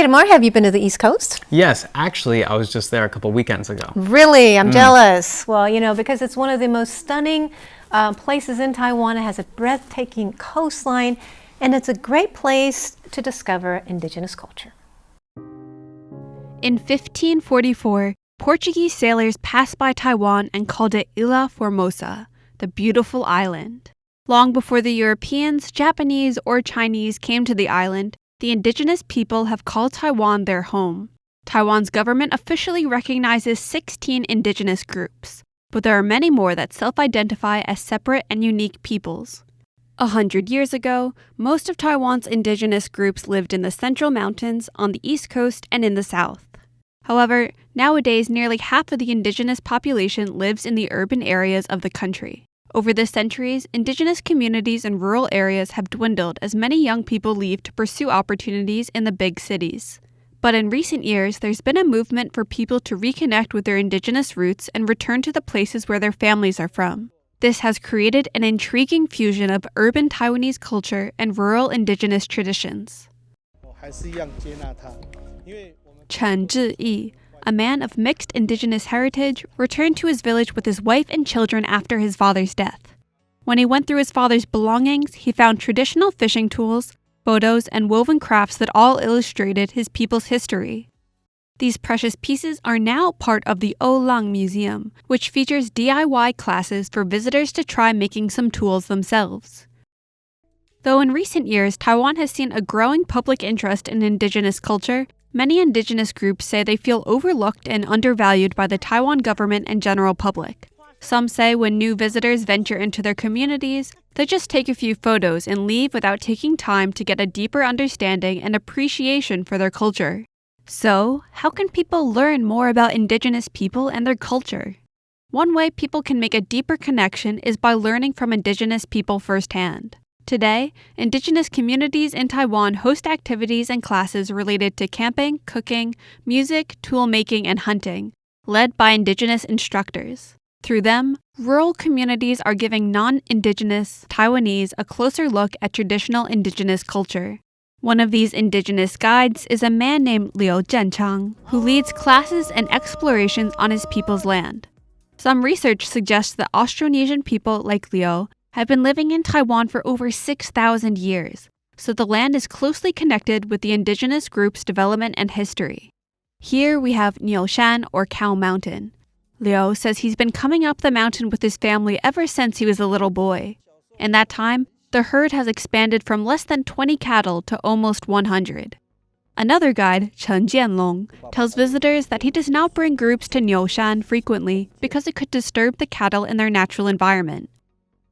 Hey, Tamar, have you been to the East Coast? Yes, actually, I was just there a couple weekends ago. Really? I'm jealous. Well, because it's one of the most stunning places in Taiwan. It has a breathtaking coastline, and it's a great place to discover indigenous culture. In 1544, Portuguese sailors passed by Taiwan and called it Ilha Formosa, the beautiful island. Long before the Europeans, Japanese, or Chinese came to the island, the indigenous people have called Taiwan their home. Taiwan's government officially recognizes 16 indigenous groups, but there are many more that self-identify as separate and unique peoples. 100 years ago, most of Taiwan's indigenous groups lived in the central mountains, on the east coast, and in the south. However, nowadays nearly half of the indigenous population lives in the urban areas of the country. Over the centuries, indigenous communities in rural areas have dwindled as many young people leave to pursue opportunities in the big cities. But in recent years, there's been a movement for people to reconnect with their indigenous roots and return to the places where their families are from. This has created an intriguing fusion of urban Taiwanese culture and rural indigenous traditions. Chen Zhiyi, a man of mixed indigenous heritage, returned to his village with his wife and children after his father's death. When he went through his father's belongings, he found traditional fishing tools, photos, and woven crafts that all illustrated his people's history. These precious pieces are now part of the Olang Museum, which features DIY classes for visitors to try making some tools themselves. Though in recent years, Taiwan has seen a growing public interest in indigenous culture, many indigenous groups say they feel overlooked and undervalued by the Taiwan government and general public. Some say when new visitors venture into their communities, they just take a few photos and leave without taking time to get a deeper understanding and appreciation for their culture. So, how can people learn more about indigenous people and their culture? One way people can make a deeper connection is by learning from indigenous people firsthand. Today, indigenous communities in Taiwan host activities and classes related to camping, cooking, music, tool making, and hunting, led by indigenous instructors. Through them, rural communities are giving non-indigenous Taiwanese a closer look at traditional indigenous culture. One of these indigenous guides is a man named Liu Zhenchang, who leads classes and explorations on his people's land. Some research suggests that Austronesian people like Liu have been living in Taiwan for over 6,000 years, so the land is closely connected with the indigenous group's development and history. Here we have Niushan, or Cow Mountain. Liu says he's been coming up the mountain with his family ever since he was a little boy. In that time, the herd has expanded from less than 20 cattle to almost 100. Another guide, Chen Jianlong, tells visitors that he does not bring groups to Niushan frequently because it could disturb the cattle in their natural environment.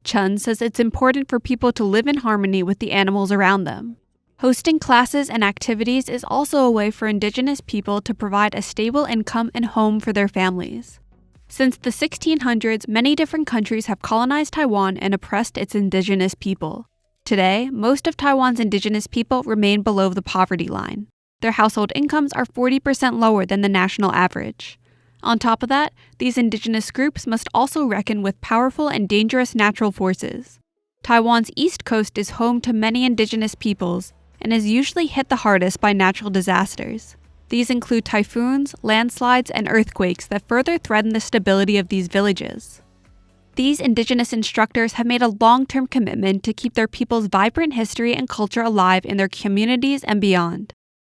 Chen says it's important for people to live in harmony with the animals around them. Hosting classes and activities is also a way for indigenous people to provide a stable income and home for their families. Since the 1600s, many different countries have colonized Taiwan and oppressed its indigenous people. Today, most of Taiwan's indigenous people remain below the poverty line. Their household incomes are 40% lower than the national average. On top of that, these indigenous groups must also reckon with powerful and dangerous natural forces. Taiwan's east coast is home to many indigenous peoples and is usually hit the hardest by natural disasters. These include typhoons, landslides, and earthquakes that further threaten the stability of these villages. These indigenous instructors have made a long-term commitment to keep their people's vibrant history and culture alive in their communities and beyond.